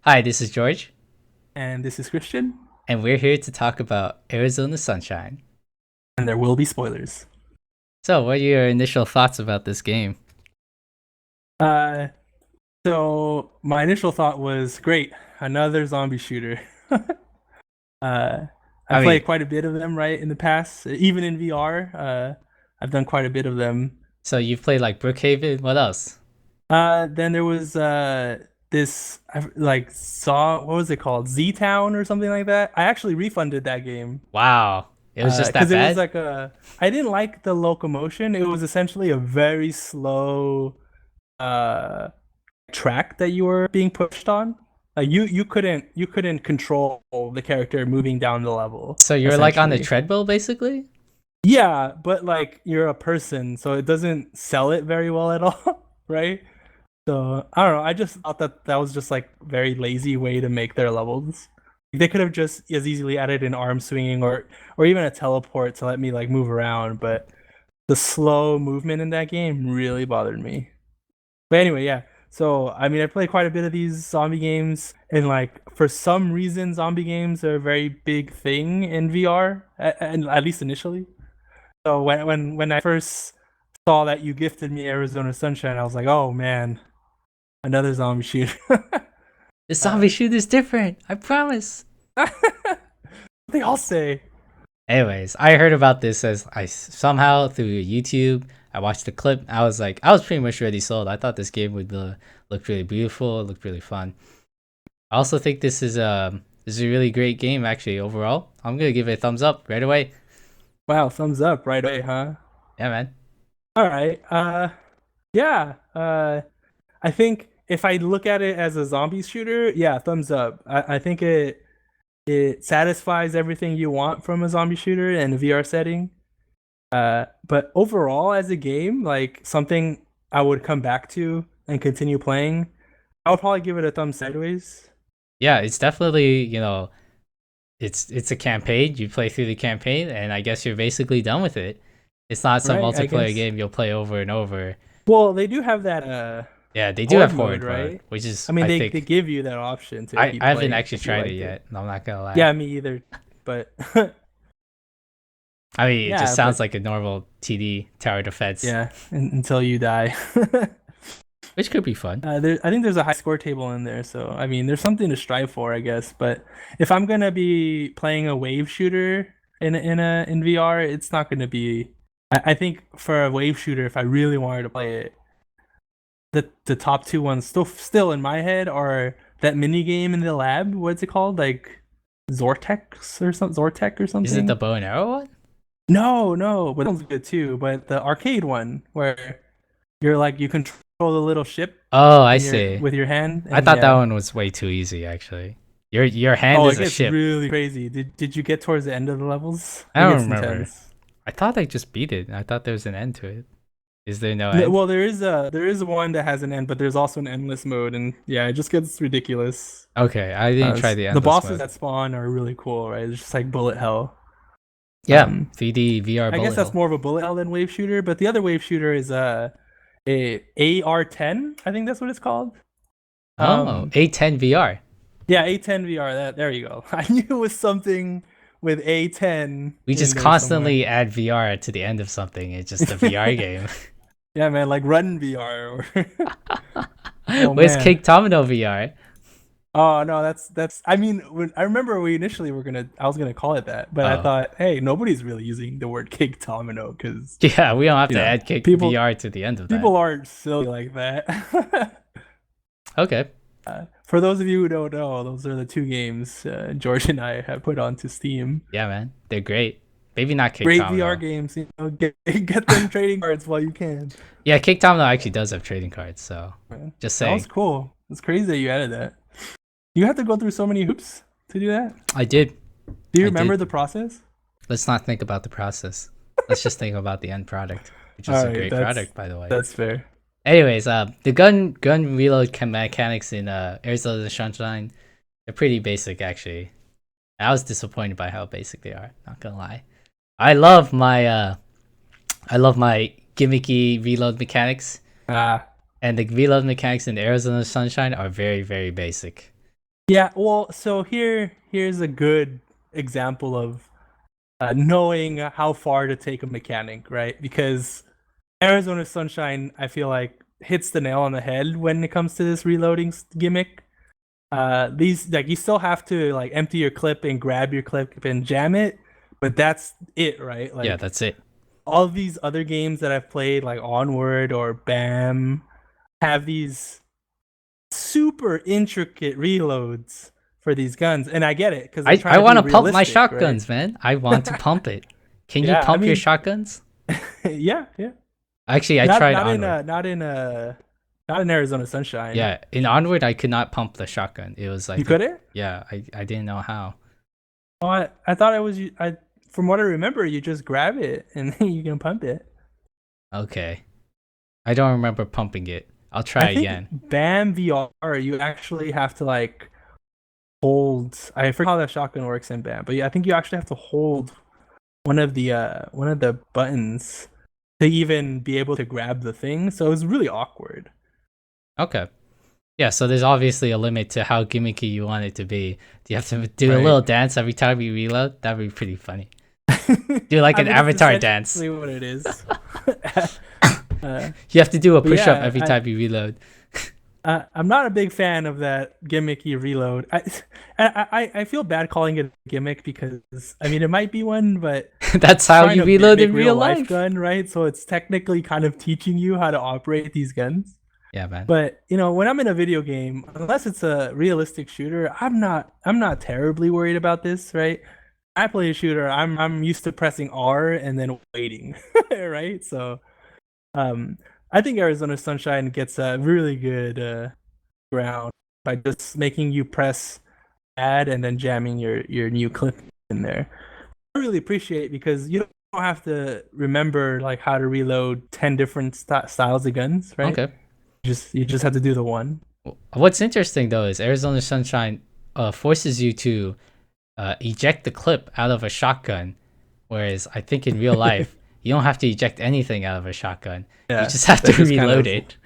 Hi, this is George, And this is Christian, and we're here to talk about Arizona Sunshine. and there will be spoilers. So, what are your initial thoughts about this game? Uh, so my initial thought was great, another zombie shooter. uh, I I mean, played quite a bit of them right in the past, even in VR. I've done quite a bit of them. so you've played like Brookhaven? What else? Then there was this like saw what was it called, Z Town or something like that. I actually refunded that game. Wow, it was just that Because it was bad? like I didn't like the locomotion. It was essentially a very slow uh track that you were being pushed on. You couldn't control the character moving down the level, So you're like on the essentially. treadmill, basically? Yeah, but like you're a person, so it doesn't sell it very well at all, right? So I don't know. I just thought that that was just like very lazy way to make their levels. They could have just as easily added an arm swinging or even a teleport to let me like move around, but the slow movement in that game really bothered me. But anyway, yeah. So I mean, I play quite a bit of these zombie games, and like for some reason, zombie games are a very big thing in VR, and at least initially. So when I first saw that you gifted me Arizona Sunshine, I was like, oh man, another zombie shooter. The uh, zombie shoot is different, I promise. they all say, Anyways, I heard about this as I somehow through YouTube. I watched the clip. I was pretty much ready sold. I thought this game would look really beautiful, look really fun. I also think this is a really great game actually overall. I'm gonna give it a thumbs up right away. wow, thumbs up right away, huh? Yeah, man. All right. Yeah. I think if I look at it as a zombie shooter, yeah, thumbs up. I think it satisfies everything you want from a zombie shooter in a VR setting. But overall, as a game, like something I would come back to and continue playing, I would probably give it a thumb sideways. Yeah, it's definitely, it's a campaign. You play through the campaign and I guess you're basically done with it. It's not some Right, I multiplayer guess. game you'll play over and over. Well, they do have that Yeah, they do have horde mode, horde mode, right? which I is mean, I they think give you that option to I keep haven't playing actually if you tried it liked it. yet. I'm not gonna lie. Yeah, me either. But I mean, it just yeah, sounds but like a normal TD tower defense, yeah, until you die. which could be fun. I think there's a high score table in there, so I mean, there's something to strive for, I guess. But if I'm gonna be playing a wave shooter in VR, it's not gonna be. I think for a wave shooter, if I really wanted to play it, the top two ones still in my head are that mini game in the lab. What's it called? Like Zortek or Is it the something. bow and arrow one? No, no, but that one's good too. But the arcade one where you're like you control the little ship Oh, I in your see. with your hand, I and thought that yeah. one was way too easy actually. Your hand Oh, is it a gets ship. really crazy. Did you get towards the end of the levels? I It don't gets remember. intense. I thought I just beat it. I thought there was an end to it. Is there no end? Well, there is one that has an end, but there's also an endless mode, and yeah, it just gets ridiculous. Okay, I didn't try the The endless bosses mode. that spawn are really cool, right? It's just like bullet hell. Yeah, Um, 3D VR I guess bullet that's hell. more of a bullet hell than wave shooter, but the other wave shooter is a AR-10. I think that's what it's called. Oh, Um, A10 VR. yeah, A10 VR. That there you go. I knew it was something with A10 We in just there somewhere. constantly add VR to the end of something. It's just a VR game. Yeah, man, like Run VR or oh Where's man. Cake Domino VR? Oh no, that's. I mean, I remember we initially were gonna. I was gonna call it that, but I Oh, thought, hey, nobody's really using the word cake domino because yeah, we don't have you to know add Cake people VR to the end of that. people aren't silly like that. Okay. For those of you who don't know, those are the two games George and I have put onto Steam. Yeah, man. They're great. Maybe not Cake Great VR Domino. games. Get them trading cards while you can. Yeah, Cake Domino actually does have trading cards, so Man, just that was saying. cool. It's crazy that you added that. You have to go through so many hoops to do that. I did. Do you I remember did. the process? Let's not think about the process. Let's just think about the end product, which is All a right, great product, by the way. that's fair. Anyways, the gun reload mechanics in Arizona Sunshine, they're pretty basic actually. I was disappointed by how basic they are. Not gonna lie. I love my I love my gimmicky reload mechanics, Ah, and the reload mechanics in Arizona Sunshine are very basic. Yeah, well, so here's a good example of knowing how far to take a mechanic, right? Because Arizona Sunshine, I feel like hits the nail on the head when it comes to this reloading gimmick. These like you still have to like empty your clip and grab your clip and jam it, but that's it, right? Yeah, Like that's it. all of these other games that I've played, like Onward or BAM, have these super intricate reloads for these guns, and I get it because they're I trying to want be to pump my realistic, right? shotguns, man. I want to pump it. Can you Yeah, I pump your mean, shotguns? yeah, yeah. Actually, I Not tried not in Onward. not in Arizona Sunshine. Yeah, in Onward, I could not pump the shotgun. It was, I You think, couldn't? yeah, I didn't know how. Oh, I thought it was you. I From what I remember, you just grab it and then you can pump it. Okay. I don't remember pumping it. I'll I try think again. BAM VR, you actually have to like hold. I forget how that shotgun works in BAM, but yeah, I think you actually have to hold one of the buttons to even be able to grab the thing. So it was really awkward. Okay. Yeah, so there's obviously a limit to how gimmicky you want it to be. Do you have to do a Right. little dance every time you reload? That'd be pretty funny. Do like I an mean, it's avatar dance. essentially what it is. uh, You have to do a but push up yeah, every time you reload. I'm not a big fan of that gimmicky reload. I feel bad calling it a gimmick because I mean it might be one, but That's it's how trying you to reload mimic in real real life life. gun, right? So it's technically kind of teaching you how to operate these guns. Yeah, man. But you know, when I'm in a video game, unless it's a realistic shooter, I'm not terribly worried about this, right? I play a shooter, I'm used to pressing R and then waiting, right? So um I think Arizona Sunshine gets a really good ground by just making you press add and then jamming your new clip in there. I really appreciate it because you don't have to remember like how to reload 10 different styles of guns, right? Okay. You just have to do the one. What's interesting though is Arizona Sunshine forces you to eject the clip out of a shotgun, whereas I think in real life you don't have to eject anything out of a shotgun. You Yeah, just have to that just kind reload of. it.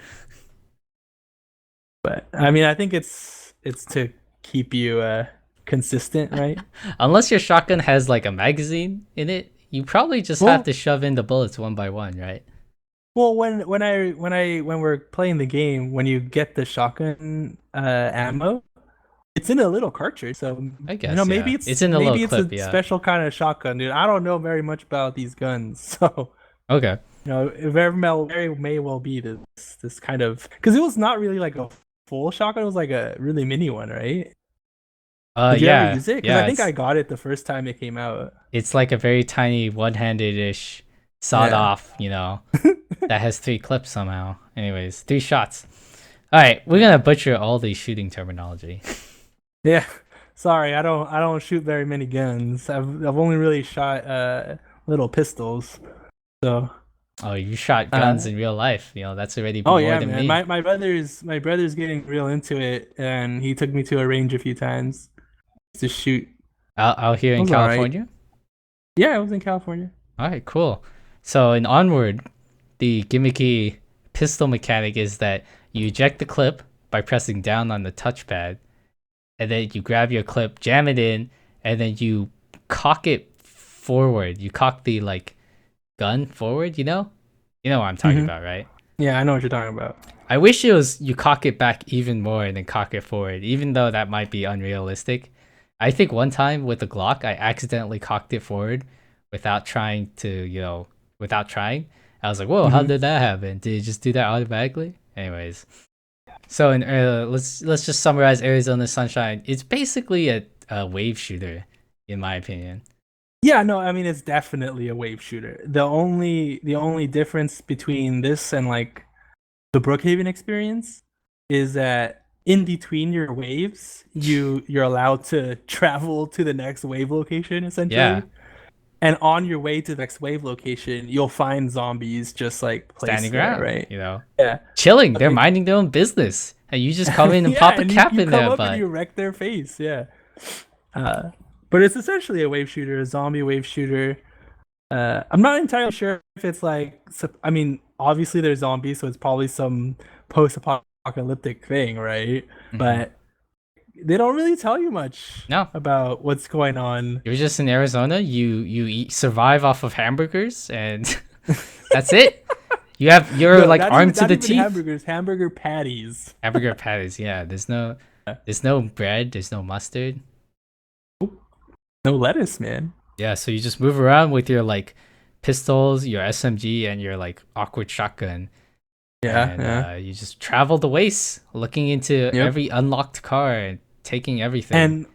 But I mean, I think it's to keep you consistent, right? Unless your shotgun has like a magazine in it, you probably just have Well, to shove in the bullets one by one, right? well, when we're playing the game, when you get the shotgun ammo, it's in a little cartridge. So I guess, maybe yeah. it's It's in the little maybe it's clip, a yeah. special kind of shotgun, dude. I don't know very much about these guns, so Okay. it very may well be this kind of because it was not really like a full shotgun. It was like a really mini one, right? Did you ever Yeah, use it? Because I yeah. think I got it the first time it came out. It's like a very tiny one-handed-ish sawed Yeah. off, that has three clips somehow. Anyways, three shots. All right, we're gonna butcher all the shooting terminology. Yeah. Sorry, I don't shoot very many guns. I've only really shot little pistols. So Oh, you shot guns uh in real life. That's already oh more yeah, than man. me. My brother's getting real into it and he took me to a range a few times to shoot. Out here It in was all right. California. Yeah, I was in California. All right, cool. So in Onward, the gimmicky pistol mechanic is that you eject the clip by pressing down on the touchpad, and then you grab your clip, jam it in, and then you cock it forward. You cock the like gun forward. You know what I'm talking Hmm. about, right? Yeah, I know what you're talking about. I wish it was you cock it back even more and then cock it forward, even though that might be unrealistic. I think one time with the Glock, I accidentally cocked it forward without trying to, without trying. I was like, "Whoa, how Hmm. did that happen? Did it just do that automatically?" Anyways, so let's just summarize Arizona Sunshine. It's basically a wave shooter, in my opinion. Yeah, no, I mean it's definitely a wave shooter. The only difference between this and like the Brookhaven experience is that in between your waves, you're allowed to travel to the next wave location Yeah, essentially. And on your way to the next wave location, you'll find zombies just like standing placed there, around, right? Yeah. chilling. They're Nothing. minding their own business, and you just come in and Yeah, pop a and you, cap you in come their up and butt. you wreck their face. Yeah. Uh, but it's essentially a wave shooter, a zombie wave shooter. I'm not entirely sure if it's like, I mean, obviously there's zombies, so it's probably some post-apocalyptic thing, right? Hmm. But they don't really tell you much No, about what's going on. you're just in Arizona. Survive off of hamburgers, and that's it. You're No, like armed to not the even teeth. hamburgers, hamburger patties. Hamburger patties. Yeah, there's no bread. There's no mustard. No lettuce, man. Yeah, so you just move around with your like pistols, your SMG, and your like awkward shotgun, Yeah, and yeah. you just travel the waste, looking into Yep. every unlocked car and taking everything. And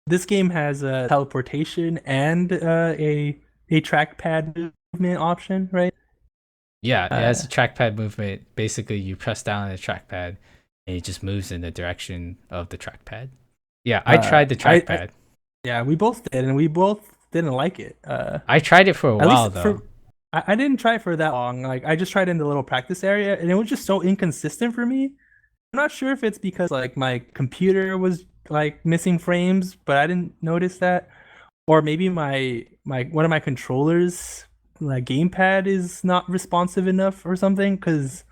this game has a teleportation and a trackpad movement option, right? Yeah, it has Uh, a trackpad movement. Basically, you press down on the trackpad, and it just moves in the direction of the trackpad. Yeah, I tried the I trackpad. yeah, we both did, and we both didn't like it. I tried it for a At while least though. for I didn't try it for that long. Like I just tried in the little practice area, and it was just so inconsistent for me. I'm not sure if it's because like my computer was like missing frames, but I didn't notice that, or maybe my one of my controllers, like gamepad, is not responsive enough or something. Because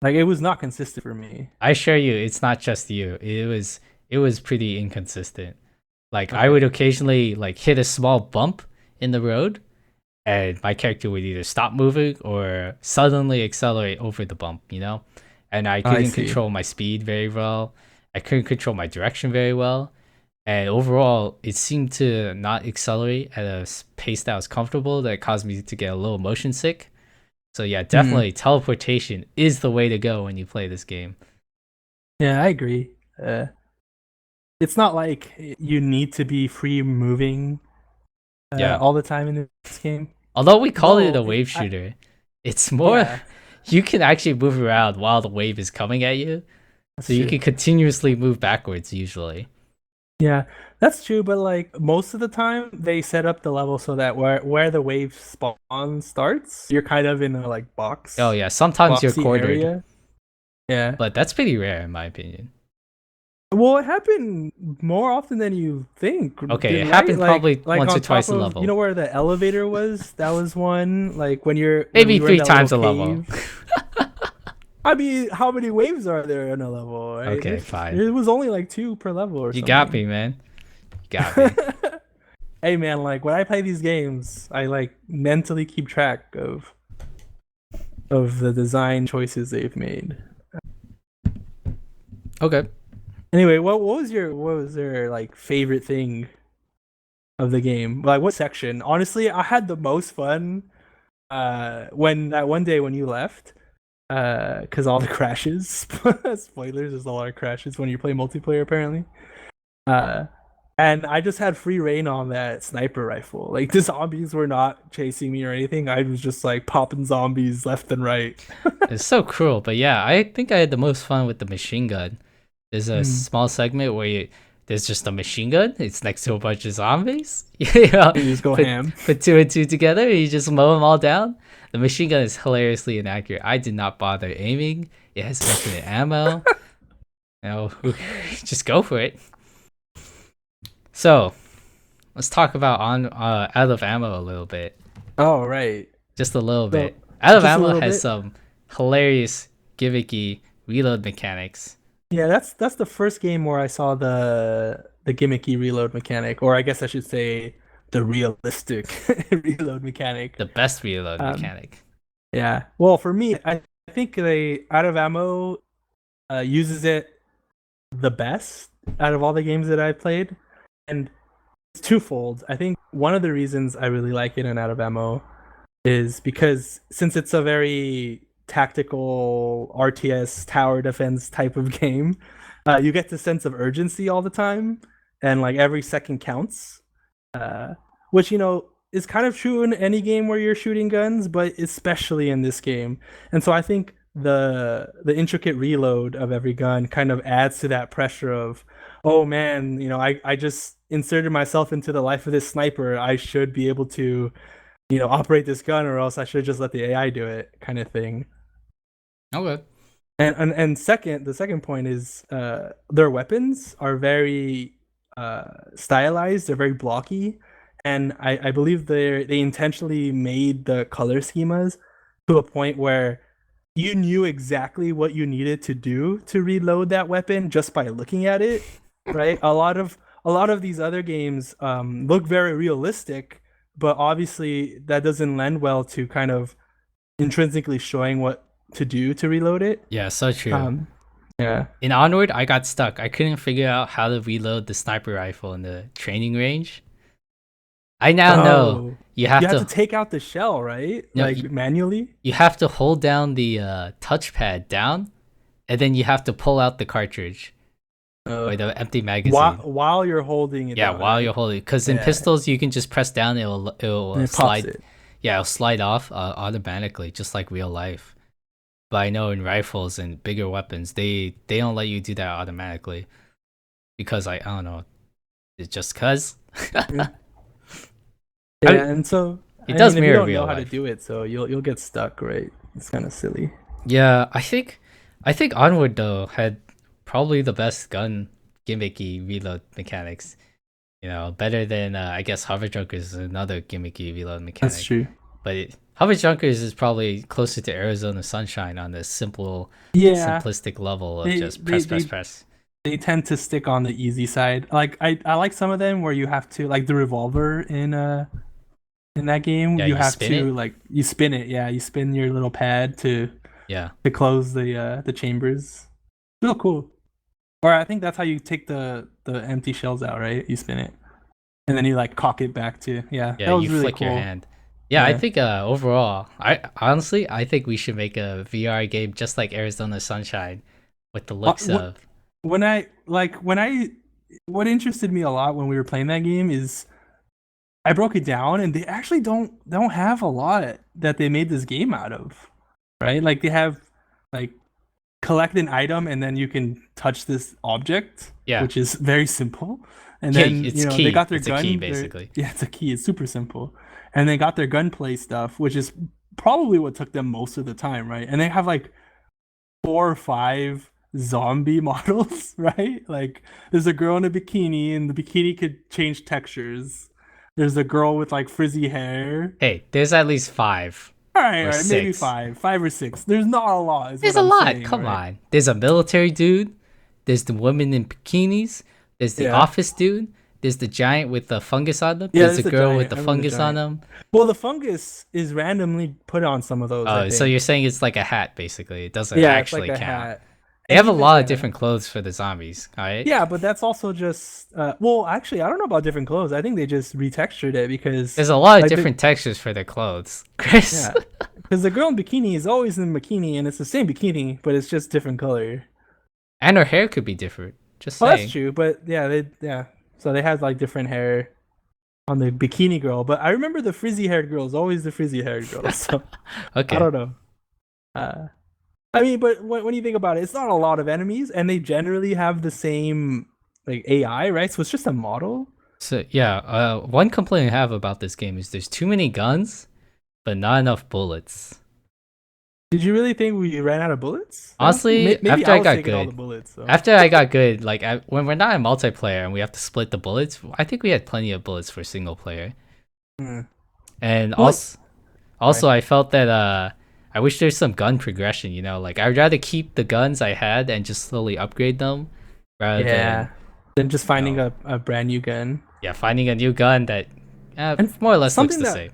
like it was not consistent for me. I assure you, it's not just you. It was pretty inconsistent. Like I would Okay. occasionally like hit a small bump in the road, and my character would either stop moving or suddenly accelerate over the bump, And I I couldn't see. control my speed very well. I couldn't control my direction very well. And overall, it seemed to not accelerate at a pace that was comfortable that caused me to get a little motion sick. So yeah, Hmm. definitely teleportation is the way to go when you play this game. Yeah, I agree. It's not like you need to be free moving Yeah. all the time in this game. Although we call it Though, a wave shooter, it's more yeah, you can actually move around while the wave is coming at you. So that's you true. can continuously move backwards usually. Yeah, that's true. But like most of the time, they set up the level so that where the wave spawn starts, you're kind of in a like Oh yeah, sometimes you're boxy cornered, area. Yeah. but that's pretty rare in my opinion. Well, it happened more often than you think, Okay, it didn't right? happened probably Like once or on top twice a of level. where the elevator was. That was one. Like when Maybe we were in three that little times a level. cave. I mean, how many waves are there in a level, right? Okay, fine. It was only like two per level or You got something. me, man. You got me. Hey man, like when I play these games, I like mentally keep track of the design choices they've made. Okay. Anyway, what was your like favorite thing of the game? Like what section? Honestly, I had the most fun when that one day when you left. Because all the crashes. Spoilers, there's a lot of crashes when you play multiplayer apparently. Uh and I just had free reign on that sniper rifle. Like the zombies were not chasing me or anything. I was just like popping zombies left and right. It's so cruel, but yeah, I think I had the most fun with the machine gun. There's a Mm. small segment where there's just a machine gun. It's next to a bunch of zombies. You know, You just go put ham. put two and two together, and you just mow them all down. The machine gun is hilariously inaccurate. I did not bother aiming. It has infinite ammo. Just go for it. So let's talk about on out of ammo a little bit, Oh right. just a little So bit. Out of just a ammo little has bit. some hilarious gimmicky reload mechanics. Yeah, that's the first game where I saw the gimmicky reload mechanic, or I guess I should say the realistic reload mechanic. The best reload Um, mechanic. yeah. Well, for me, I think they out of ammo uses it the best out of all the games that I've played, and it's twofold. I think one of the reasons I really like it in out of ammo is because since it's a very tactical RTS tower defense type of game, you get the sense of urgency all the time, and like every second counts. Uh, which is kind of true in any game where you're shooting guns, but especially in this game. And so I think the intricate reload of every gun kind of adds to that pressure of, oh man, I just inserted myself into the life of this sniper. I should be able to operate this gun, or else I should just let the AI do it, kind of thing. Okay. And second, the second point is their weapons are very stylized. They're very blocky, and I believe they intentionally made the color schemas to a point where you knew exactly what you needed to do to reload that weapon just by looking at it. right? A lot of these other games look very realistic, but obviously that doesn't lend well to kind of intrinsically showing what to do to reload it. Yeah, so true. Um, yeah. In Onward, I got stuck. I couldn't figure out how to reload the sniper rifle in the training range. I now know Oh, you have you have to to take out the shell, right? no Like manually. you have to hold down the touchpad down, and then you have to pull out the cartridge Uh, or the empty while magazine. while you're holding it Yeah, down, while you're right? holding, because in Yeah, pistols you can just press down, it'll and it pops slide. it. Yeah, it'll slide off automatically, just like real life. But I know in rifles and bigger weapons, they don't let you do that automatically because I don't know, it's just cause. Yeah, I, yeah, and so it I does mean, if you mirror don't real know how to life. do it, so you'll get stuck, right? It's kind of silly. Yeah, I think Onward though had probably the best gun gimmicky reload mechanics. You know, better than I guess Hover Junkers is another gimmicky reload That's mechanic. true. But Hover Junkers is probably closer to Arizona Sunshine on the Yeah, simplistic level of they just they press, press, they press. they tend to stick on the easy side. Like I like some of them where you have to like the revolver in that game. Yeah, You you have spin to it. like you spin it. Yeah, you spin your little pad Yeah, to close the chambers. Real cool. Or I think that's how you take the empty shells out, right? You spin it and then you like cock it back to. Yeah, yeah, that was you really flick your cool. hand. Yeah, I Yeah. think overall, I think we should make a VR game just like Arizona Sunshine, with the looks What of. when I like when I what interested me a lot when we were playing that game is I broke it down and they actually don't have a lot that they made this game out of, right? Like they have like collect an item and then you can touch this object, Yeah, which is very simple. And yeah, then, it's they key. got their It's a key gun, their basically. yeah, it's a key, it's super simple. And they got their gunplay stuff, which is probably what took them most of the time, right? And they have like 4 or 5 zombie models, right? Like there's a girl in a bikini and the bikini could change textures. There's a girl with like frizzy hair. Hey, there's at least five All or right, maybe six. five or six. There's not a lot, is There's what a I'm lot. saying, Come right? on. There's a military dude. There's the women in bikinis. There's the Yeah. office dude. There's the giant with the fungus on them. Yeah, There's there's the the girl with giant. the I remember the fungus on giant. them. Well, the fungus is randomly put on some of those, I Oh, so think. you're saying it's like a hat, basically. It doesn't Yeah, it's like actually a count. hat. They And have a even lot of yeah. different clothes for the zombies, alright? Yeah, but that's also just well, actually, I don't know about different clothes. I think they just retextured it because There's a lot of like the different textures for their clothes, Chris. yeah, because the girl in bikini is always in bikini and it's the same bikini, but it's just different color. And her hair could be different. Just Well, that's saying. true, but yeah. So they had like different hair on the bikini girl, but I remember the frizzy haired girl is always the frizzy haired girl. So I Okay. don't know. Uh, I mean, but when you think about it, it's not a lot of enemies, and they generally have the same like AI, right? So it's just a model. So, yeah, one complaint I have about this game is there's too many guns, but not enough bullets. Did you really think we ran out of bullets? Though? Honestly, Maybe after I I was got taking all the good, bullets. So after I got good, like when we're not in multiplayer and we have to split the bullets, I think we had plenty of bullets for single player. hmm. And What? also I felt that I wish there's some gun progression. You know, like I'd rather keep the guns I had and just slowly upgrade them, rather than Yeah. Then just you finding know, a brand new gun. yeah, finding a new gun that And more or less looks something the that same.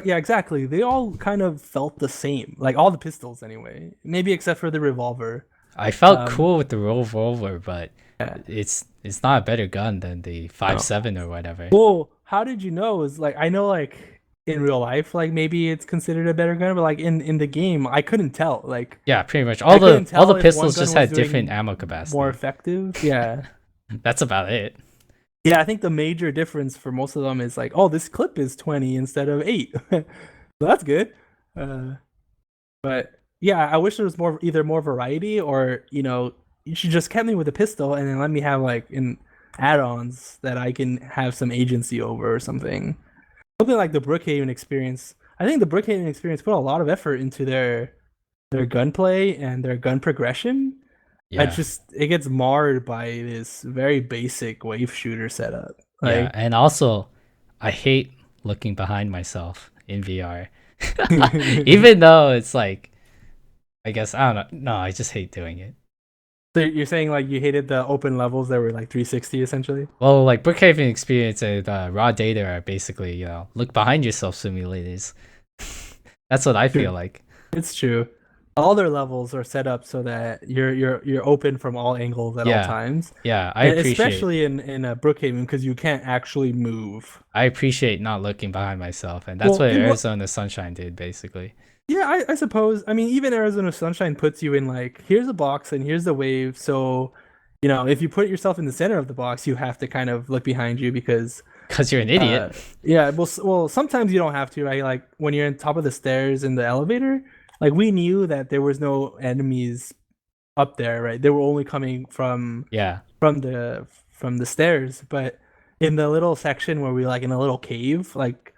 yeah, exactly. They all kind of felt the same. Like all the pistols anyway. Maybe except for the revolver. I felt Um cool with the revolver, but yeah. it's not a better gun than the five No. seven or whatever. Well, how did you know? Is like I know like in real life, like maybe it's considered a better gun, but like in the game, I couldn't tell. Like Yeah, pretty much I couldn't all the tell if one pistols gun just was had different doing ammo more capacity. effective. Yeah. That's about it. Yeah, I think the major difference for most of them is like, oh, this clip is 20 instead of 8. So that's good. Uh, but yeah, I wish there was either more variety or, you should just kept me with a pistol and then let me have like in add-ons that I can have some agency over or something. Something like the Brookhaven experience. I think the Brookhaven experience put a lot of effort into their gunplay and their gun progression. Yeah. It gets marred by this very basic wave shooter setup. Yeah, Like and also I hate looking behind myself in VR. yeah, Even though it's like I guess I don't know. No, I just hate doing it. So you're saying like you hated the open levels that were like 360 essentially? Well, like Brookhaven experience and raw data are basically, look behind yourself simulators. That's what I feel True. like. It's true. All their levels are set up so that you're open from all angles at all Yeah, times, yeah, and especially in Brookhaven because you can't actually move. I appreciate not looking behind myself, and that's Well, what in what? Arizona Sunshine did basically. Yeah, I suppose. I mean, even Arizona Sunshine puts you in like here's a box and here's the wave. So, if you put yourself in the center of the box, you have to kind of look behind you because Cause you're an idiot. yeah, well, sometimes you don't have to, right? Like when you're on top of the stairs in the elevator, like we knew that there was no enemies up there, right? They were only coming Yeah, from the stairs, but in the little section where we like in a little cave, like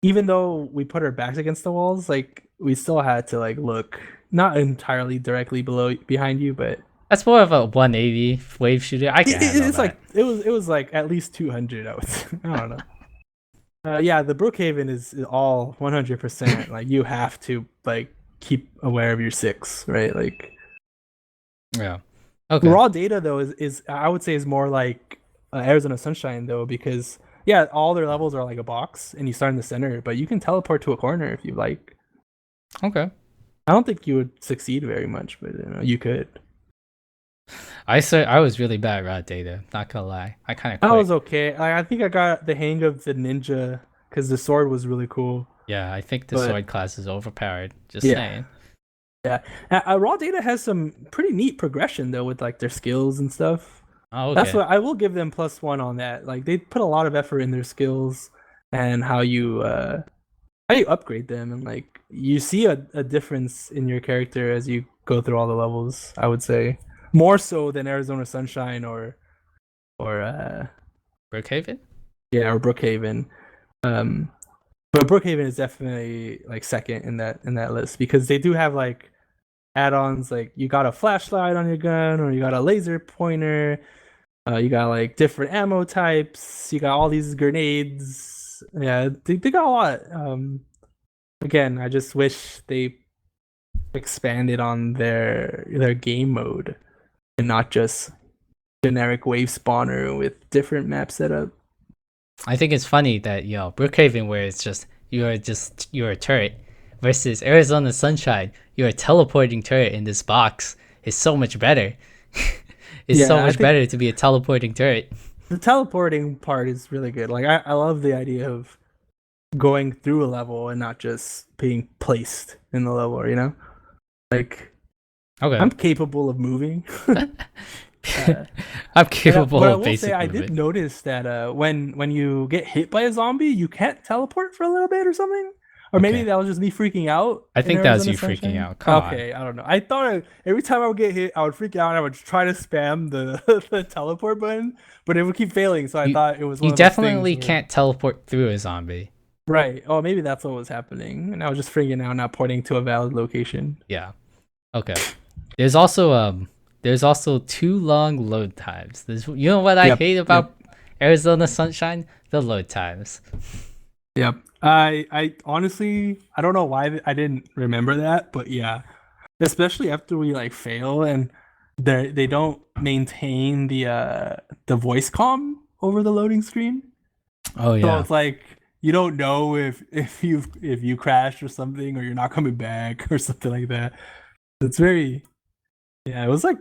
even though we put our backs against the walls, like we still had to like look not entirely directly below behind you, but that's more of a 180 wave shooter. I can handle it's like that. it was like at least 200. I would say. I don't know. Yeah, the Brookhaven is all 100%. Like you have to like keep aware of your six, right? Like Yeah. Okay. raw data though is I would say is more like Arizona Sunshine though because yeah, all their levels are like a box and you start in the center, but you can teleport to a corner if you like. Okay. I don't think you would succeed very much, but you could. I was really bad at raw data. Not gonna lie. I kind of I quit. was okay. I think I got the hang of the ninja because the sword was really cool. Yeah, I think the But sword class is overpowered. Just yeah, saying. yeah. Raw data has some pretty neat progression though with like their skills and stuff. Oh, That's okay. what I will give them +1 on that. Like they put a lot of effort in their skills and how you upgrade them and like you see a difference in your character as you go through all the levels, I would say. More so than Arizona Sunshine or Brookhaven? yeah, or Brookhaven. Um but Brookhaven is definitely like second in that list because they do have like add-ons like you got a flashlight on your gun or you got a laser pointer. You got like different ammo types. You got all these grenades. Yeah, they got a lot. Again, I just wish they expanded on their game mode and not just generic wave spawner with different map setup. I think it's funny that Brookhaven, where it's just you're a turret, versus Arizona Sunshine, you're a teleporting turret in this box. Is so much better. It's so Yeah, I much think better to be a teleporting turret. the teleporting part is really good. Like I love the idea of going through a level and not just being placed in the level. Like Okay. I'm capable of moving. Uh, I'm but capable but I of will say basic I did movement. notice that when you get hit by a zombie, you can't teleport for a little bit or something. Or maybe Okay. that was just me freaking out I in think that was Arizona you freaking Sunshine. out. Come on. Okay, I don't know. I thought every time I would get hit, I would freak out and I would try to spam the the teleport button, but it would keep failing. So I You thought it was one you of those things definitely where can't teleport through a zombie. right. Oh, maybe that's what was happening, and I was just freaking out, not pointing to a valid location. Yeah. Okay. There's also too long load times. You know what I Yep. hate Yep. about Arizona Sunshine? The load times. Yep. I honestly I don't know why I didn't remember that, but yeah, especially after we like fail and they don't maintain the voice comm over the loading screen. Oh So yeah. it's like you don't know if you crashed or something or you're not coming back or something like that. It's very yeah, it was like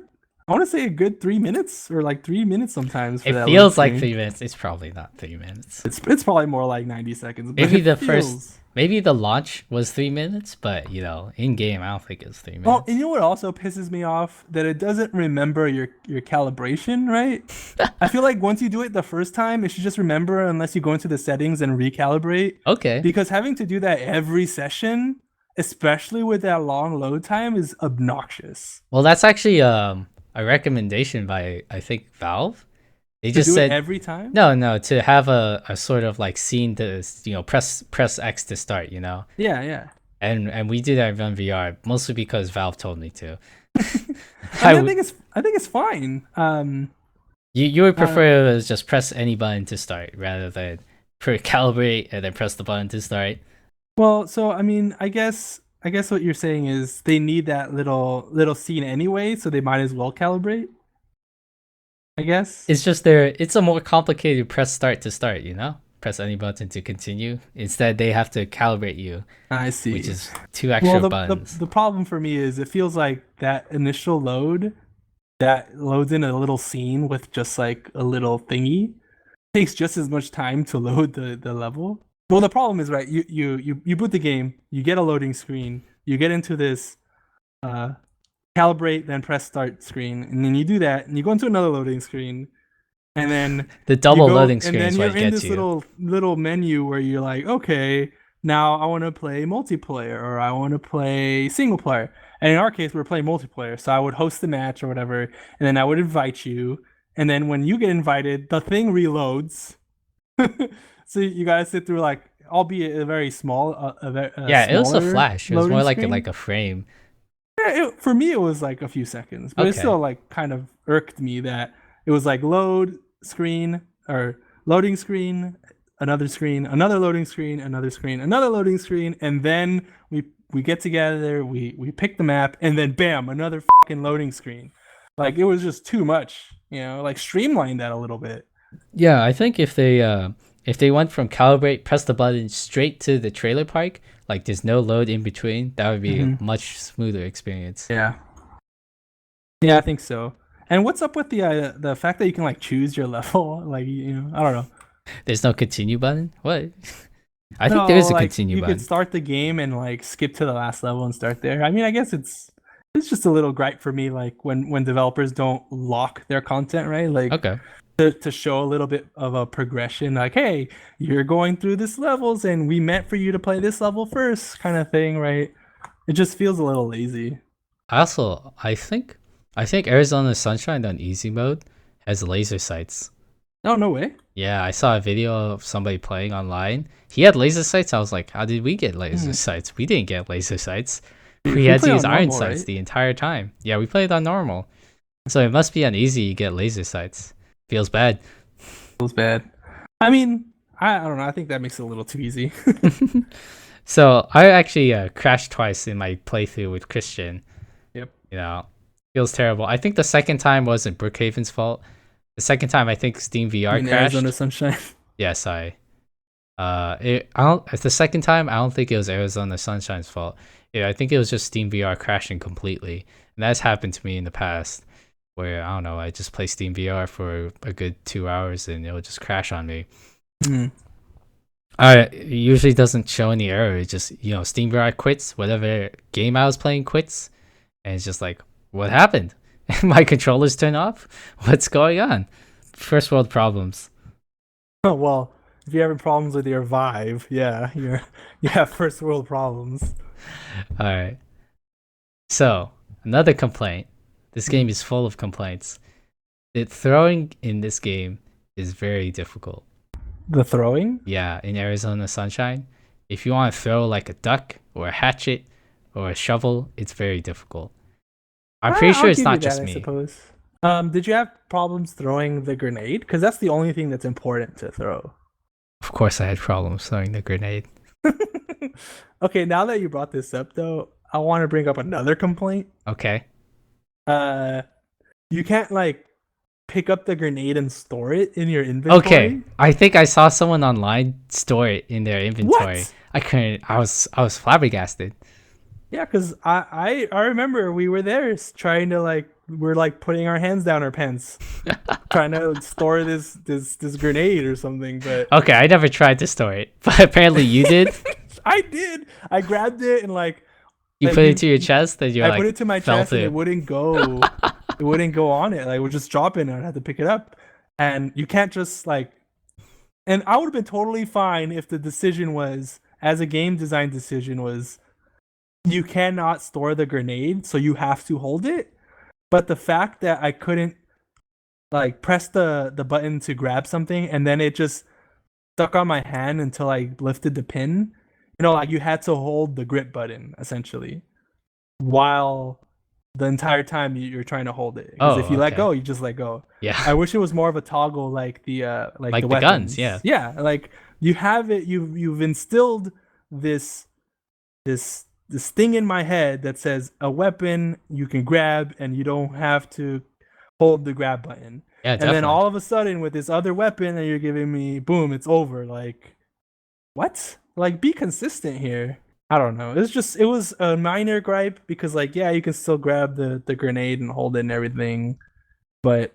I want to say a good 3 minutes or like 3 minutes sometimes for It that load feels like screen. 3 minutes. It's probably not 3 minutes. It's probably more like 90 seconds, but Maybe it the first, feels maybe the launch was 3 minutes, but in game, I don't think it's three oh, and minutes. you know what also pisses me off? That it doesn't remember your calibration, right? I feel like once you do it the first time, it should just remember unless you go into the settings and recalibrate. Okay. Because having to do that every session, especially with that long load time, is obnoxious. Well, that's actually a recommendation by I think Valve. They To just do it said every time? no, to have a sort of like scene to press X to start, Yeah, yeah. and we do that on VR mostly because Valve told me to. I mean, would I think it's fine. you would Uh, prefer to just press any button to start rather than calibrate and then press the button to start. well, so I mean, I guess what you're saying is they need that little scene anyway, so they might as well calibrate. I guess. It's just it's a more complicated press start to start, you know? Press any button to continue. Instead, they have to calibrate you, I which see. is two Well, extra the buttons. the problem for me is it feels like that initial load that loads in a little scene with just like a little thingy takes just as much time to load the level. Well, the problem is, right, you boot the game, you get a loading screen, you get into this uh calibrate, then press start screen, and then you do that, and you go into another loading screen, and then The you double go, loading and screen then is you're what in gets this you. little menu where you're like, okay, now I want to play multiplayer or I want to play single player. And in our case, we're playing multiplayer, so I would host the match or whatever, and then I would invite you, and then when you get invited, the thing reloads. So you gotta sit through like, albeit a very small, a Yeah, it was a smaller flash. It was more loading like screen. a frame. Yeah, for me, it was like a few seconds, but it Okay. still like kind of irked me that it was like load screen or loading screen, another screen, another loading screen, another screen, another loading screen, and then we get together, we pick the map, and then bam, another fucking loading screen. Like it was just too much, you know. Like streamline that a little bit. Yeah, I think if they went from calibrate, press the button straight to the trailer park, like there's no load in between, that would be a Mm-hmm. much smoother experience. Yeah, yeah, I think so. And what's up with the fact that you can like choose your level? Like you know, I don't know. There's no continue button? What? I think there No, is a like continue you could button. start the game and like skip to the last level and start there. I mean, I guess it's just a little gripe for me, like when developers don't lock their content, right? Like Okay. to show a little bit of a progression, like, hey, you're going through this levels and we meant for you to play this level first, kind of thing, right? It just feels a little lazy. Also, I think Arizona Sunshine on easy mode has laser sights. Oh, no way. Yeah, I saw a video of somebody playing online. He had laser sights. I was like, how did we get laser Hmm. sights? We didn't get laser sights. We We had to play use on iron normal, sights right? the entire time. Yeah, we played on normal. So it must be on easy you get laser sights. Feels bad. Feels bad. I mean, I don't know. I think that makes it a little too easy. So I actually crashed twice in my playthrough with Christian. Yep. You know, feels terrible. I think the second time wasn't Brookhaven's fault. The second time I think Steam VR In Arizona crashed. sunshine. Yes, I don't. The second time I don't think it was Arizona Sunshine's fault. Yeah, I think it was just Steam VR crashing completely, and that's happened to me in the past. Where I don't know, I just play Steam VR for a good 2 hours and it'll just crash on me. Hmm. It usually doesn't show any error. It just Steam VR quits. Whatever game I was playing quits, and it's just like, what happened? My controllers turn off. What's going on? First world problems. Oh, well, if you're having problems with your Vive, yeah, you have first world problems. All right. So another complaint. This Hmm. game is full of complaints. The throwing in this game is very difficult. The throwing? Yeah, in Arizona Sunshine, if you want to throw like a duck or a hatchet or a shovel, it's very difficult. I'm pretty sure I'll it's give you not that, just I me. suppose. Did you have problems throwing the grenade? Because that's the only thing that's important to throw. Of course, I had problems throwing the grenade. Okay, now that you brought this up, though, I want to bring up another complaint. Okay. Uh, you can't like pick up the grenade and store it in your Okay. inventory. I think I saw someone online store it in their inventory. What? I couldn't. I was flabbergasted. Yeah, because I remember we were there trying to like we're like putting our hands down our pants, trying to store this grenade or something. But Okay, I never tried to store it, but apparently you did. I did. I grabbed it and You like put it to your chest, and you I put like it to my fell chest and it through. wouldn't go. It wouldn't go on it. Like it would just drop in and I'd have to pick it up. And you can't just like. And I would have been totally fine if the decision was, as a game design decision was, you cannot store the grenade, so you have to hold it. But the fact that I couldn't like press the button to grab something and then it just stuck on my hand until I lifted the pin, like you had to hold the grip button essentially while the entire time you're trying to hold it. Because if Oh, you let okay. go, you just let go. I Yeah. wish it was more of a toggle like the Like the guns, weapons. yeah. Yeah, like you have it. You've instilled this this thing in my head that says a weapon you can grab and you don't have to hold the grab button. Yeah, And then definitely. all of a sudden, with this other weapon that you're giving me, boom, it's over. Like, what? Like, be consistent here. I don't know. It was a minor gripe because, like, yeah, you can still grab the grenade and hold it and everything, but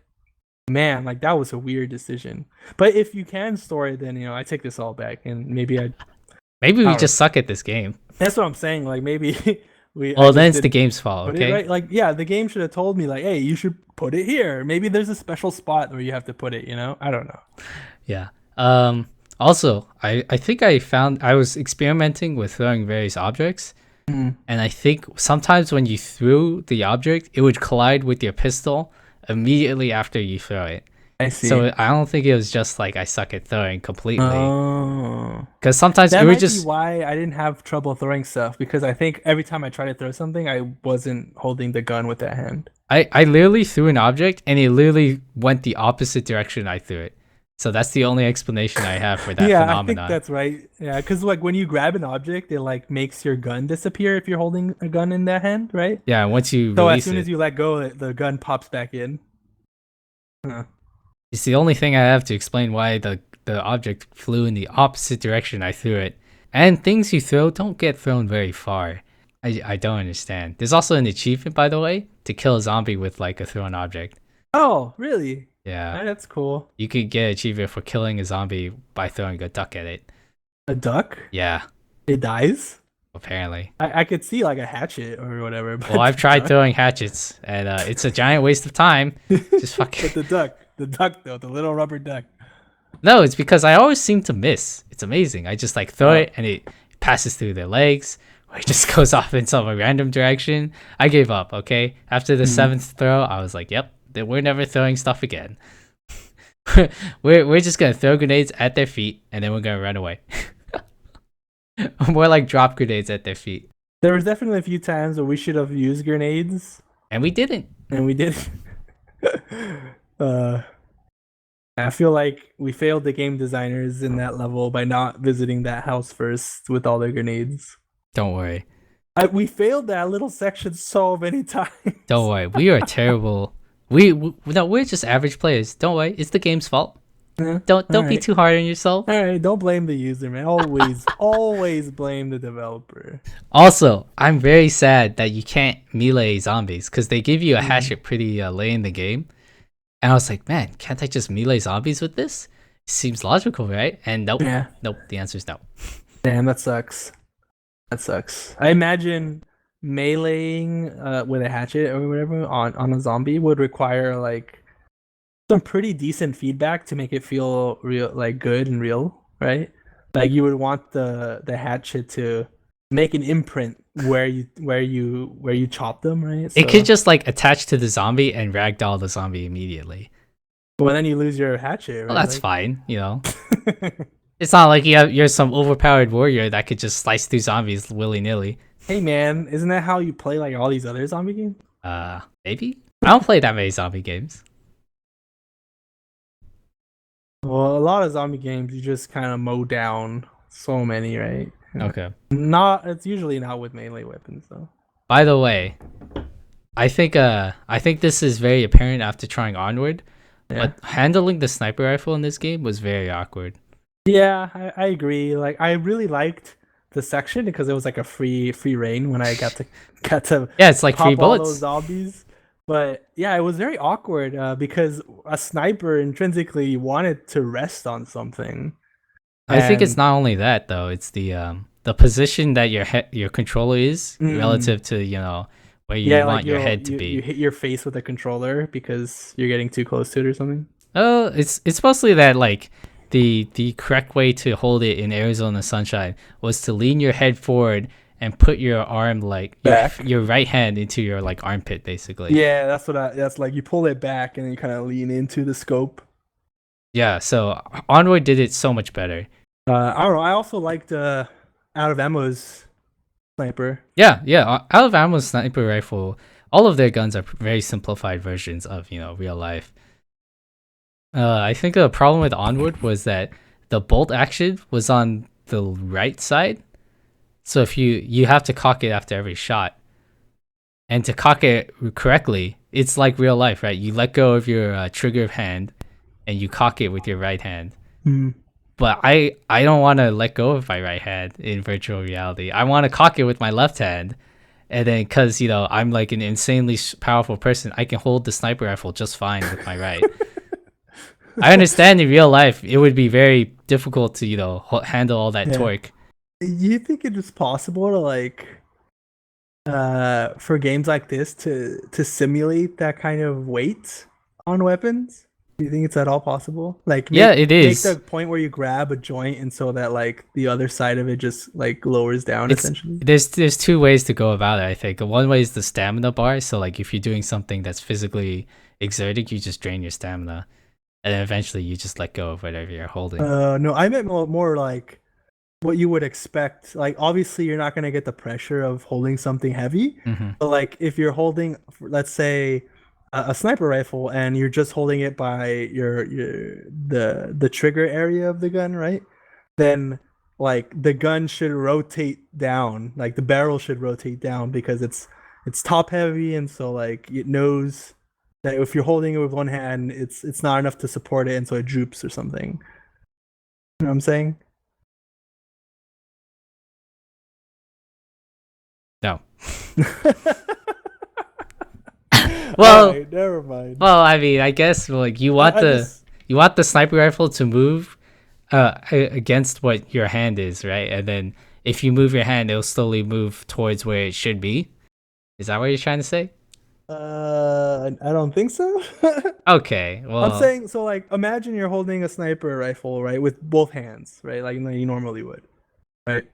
man, like that was a weird decision. But if you can store it, then I take this all back, and maybe Maybe I we don't know. just suck at this game. That's what I'm saying. Like maybe I Well, then just it's the didn't game's fault, put it okay? right. Like yeah, the game should have told me like, hey, you should put it here. Maybe there's a special spot where you have to put it. I don't know. Yeah. Also, I think I was experimenting with throwing various objects, Mm, and I think sometimes when you threw the object, it would collide with your pistol immediately after you throw it. I So see. I don't think it was just like I suck at throwing completely. Oh, Because sometimes it that would might be just why I didn't have trouble throwing stuff because I think every time I tried to throw something, I wasn't holding the gun with that hand. I literally threw an object and it literally went the opposite direction I threw it. So that's the only explanation I have for that Yeah, I think phenomenon. that's right. Yeah, because like when you grab an object, it like makes your gun disappear if you're holding a gun in that hand, right? Yeah, once you So as release soon as it, you let go, the gun pops back in. Huh. it's the only thing I have to explain why the object flew in the opposite direction I threw it. And things you throw don't get thrown very far. I don't understand. There's also an achievement, by the way, to kill a zombie with like a thrown object. Oh, really? Yeah. That's cool. You could get an achievement for killing a zombie by throwing a duck at it. A duck? Yeah, It dies? apparently. I could see like a hatchet or whatever, Well, but I've the tried duck. throwing hatchets, and it's a giant waste of time. Just fucking. But the duck though, the little rubber duck. No, it's because I always seem to miss. It's amazing. I just like throw Oh. it and it passes through their legs, or it just goes off in some random direction. I gave up. Okay, after the Hmm. seventh throw, I was like, "Yep, we're never throwing stuff again. We're just gonna throw grenades at their feet, and then we're gonna run away. More like drop grenades at their feet, There was definitely a few times where we should have used grenades, and we didn't. and we did. uh, I feel like we failed the game designers in that level by not visiting that house first with all the grenades. Don't worry. We failed that little section so many times. Don't worry. We are terrible. We no, we're just average players. Don't worry. It's the game's fault. Yeah, Don't all be right. too hard on yourself. All right, don't blame the user, man. Always blame the developer. Also, I'm very sad that you can't melee zombies because they give you a Mm. hatchet pretty late in the game. And I was like, man, can't I just melee zombies with this? Seems logical, right? And nope, Yeah, nope. The answer is no. damn, that sucks. That sucks. I imagine meleeing with a hatchet or whatever on a zombie would require like some pretty decent feedback to make it feel real, like good and real, right? Like you would want the hatchet to make an imprint where you chop them, right? It could So, just like attach to the zombie and ragdoll the zombie immediately. well, then you lose your hatchet, Well, right? that's fine, you know. It's not like you're some overpowered warrior that could just slice through zombies willy nilly. Hey man, isn't that how you play like all these other zombie games? Maybe I don't play that many zombie games. Well, a lot of zombie games you just kind of mow down so many, right? Okay. It's usually not with melee weapons though. By the way, I think this is very apparent after trying Onward, Yeah. but handling the sniper rifle in this game was very awkward. Yeah, I agree. Like I really liked the section because it was like a free reign when I got to Yeah, it's like free pop all those bullets. zombies. But yeah, it was very awkward because a sniper intrinsically wanted to rest on something. I think it's And not only that though. It's the position that your controller is mm, relative to where you yeah, like want your head to you be. hit your face with a controller because you're getting too close to it or something. Oh, it's mostly that like the correct way to hold it in Arizona sunshine was to lean your head forward and put your arm like Back. your right hand into your like armpit basically. Yeah, that's like you pull it back and then you kind of lean into the scope. Yeah, so Onward did it so much better. I don't know. I also liked Out of Ammo's sniper. Yeah, out of ammo sniper rifle, all of their guns are very simplified versions of real life. I think the problem with Onward was that the bolt action was on the right side, so if you have to cock it after every shot, And to cock it correctly, it's like real life, right? You let go of your trigger hand and you cock it with your right hand. Hmm. But I don't want to let go of my right hand in virtual reality. I want to cock it with my left hand. And then, because, I'm like an insanely powerful person, I can hold the sniper rifle just fine with my right. I understand in real life, it would be very difficult to, handle all that Yeah. torque. You think it is possible to for games like this to simulate that kind of weight on weapons? Do you think it's at all possible? Like Yeah, make it make the is. point where you grab a joint and so that like the other side of it just like lowers down It's essentially. there's two ways to go about it, I think. One way is the stamina bar. So like if you're doing something that's physically exerting, you just drain your stamina. And then eventually you just let go of whatever you're holding. No, I meant more like what you would expect. Like obviously you're not going to get the pressure of holding something heavy, Hmm. but like if you're holding, let's say, a sniper rifle and you're just holding it by the trigger area of the gun, right? Then like the gun should rotate down, like the barrel should rotate down because it's top heavy, and so like it knows that if you're holding it with one hand, it's not enough to support it, and so it droops or something. You know what I'm saying? No. All Well, right, never mind. I mean, I guess like I just you want the sniper rifle to move against what your hand is, right? And then if you move your hand, it'll slowly move towards where it should be. Is that what you're trying to say? I don't think so. Okay, I'm well, saying so like imagine you're holding a sniper rifle, right, with both hands, right, like you normally would, right?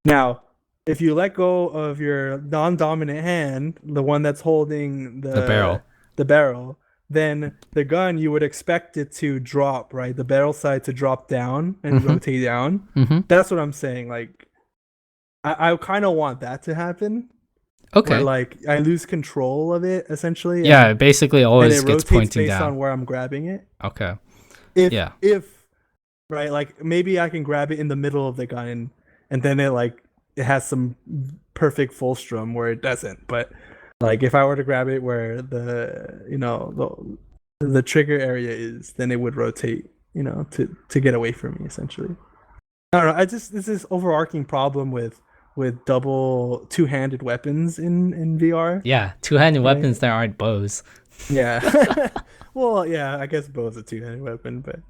Now, if you let go of your non-dominant hand, the one that's holding the barrel. the barrel, then the gun you would expect it to drop, right? The barrel side to drop down and Mm-hmm. rotate down. Mm-hmm. That's what I'm saying. Like I kind of want that to happen, where Okay. like I lose control of it essentially, Yeah, it basically and it always gets rotates pointing based down. on where I'm grabbing it. Okay. If Yeah. right, like maybe I can grab it in the middle of the gun, and then it has some perfect full strum where it doesn't. But like if I were to grab it where the trigger area is, then it would rotate, to get away from me essentially. I don't know. I just this is overarching problem with double two-handed weapons in VR, Yeah, two-handed right? weapons that aren't bows. Yeah. Well, yeah, I guess bow is a two-handed weapon, but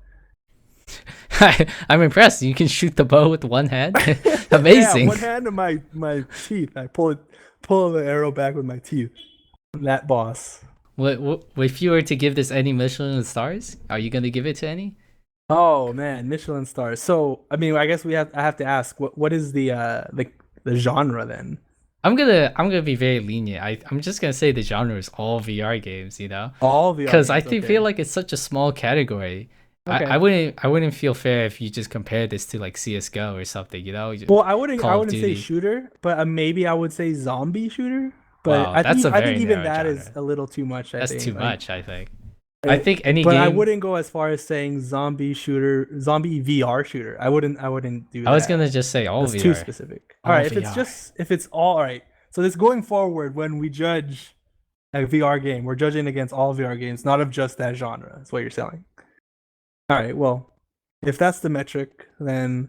I'm impressed. You can shoot the bow with one hand. yeah, Amazing. one hand to my teeth. I pull the arrow back with my teeth. That boss. What if you were to give this any Michelin stars? Are you gonna give it to any? Oh man, Michelin stars. So I mean, I guess I have to ask what is the genre then? I'm gonna be very lenient. I'm just gonna say the genre is all VR games, All VR because I games. think feel Okay. like it's such a small category. I Okay. wouldn't feel fair if you just compare this to like CS:GO or something, Well, I Call of wouldn't say Duty. shooter, but maybe I would say zombie shooter. But Wow, that's a I think very even narrow that is genre. a little too much. I That's too think like much, I think. I think any but I game. wouldn't go as far as saying zombie VR shooter. I wouldn't do I was that. gonna just say all That's too VR. specific. All All right, VR. if it's all right. So this going forward, when we judge a VR game, we're judging against all VR games, not of just that genre. That's what you're selling. All right. Well, if that's the metric, then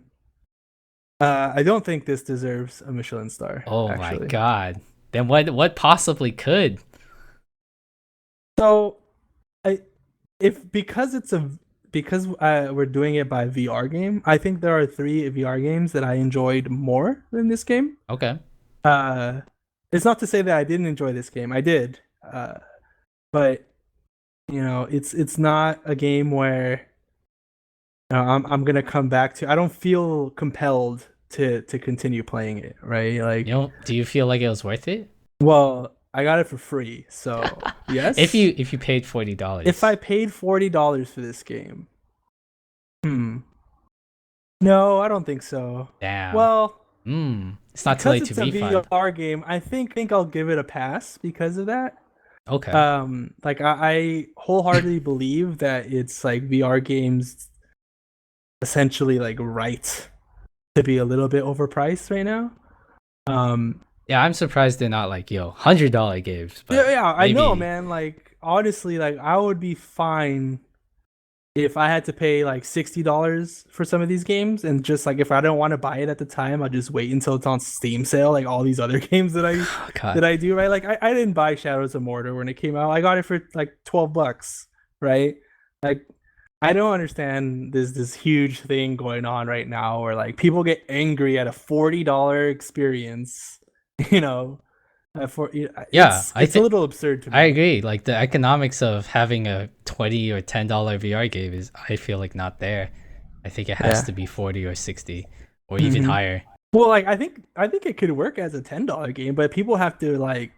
I don't think this deserves a Michelin star. Oh my Actually. god. Then what possibly could? So I if because it's a because we're doing it by VR game, I think there are three VR games that I enjoyed more than this game. Okay. Uh, it's not to say that I didn't enjoy this game. I did. But it's not a game where I'm gonna come back to. I don't feel compelled to continue playing it. Right? Like, Do you feel like it was worth it? well, I got it for free, so yes. If you paid If $40. I paid $40 for this game, hmm, no, I don't think so. Damn. Well, It's not too because late to it's a refund. VR game, I think I'll give it a pass because of that. Okay. Like I wholeheartedly believe that it's like VR games essentially like right to be a little bit overpriced right now. Um, Yeah, I'm surprised they're not like, yo, $100 games, but Yeah, yeah, I know, maybe. man. Like honestly, like I would be fine if I had to pay like $60 for some of these games, and just like if I don't want to buy it at the time, I'll just wait until it's on Steam sale, like all these other games Oh God. that I do, right? Like I didn't buy Shadows of Mordor when it came out. I got it for like $12, right? Like I don't understand this huge thing going on right now where like people get angry at a $40 experience, you know, for Yeah, I it's a think little absurd to I me. agree. Like the economics of having a $20 or $10 VR game is, I feel like, not there. I think it has Yeah. to be 40 or 60 or even hmm higher. Well, like I think it could work as a $10 game, but people have to like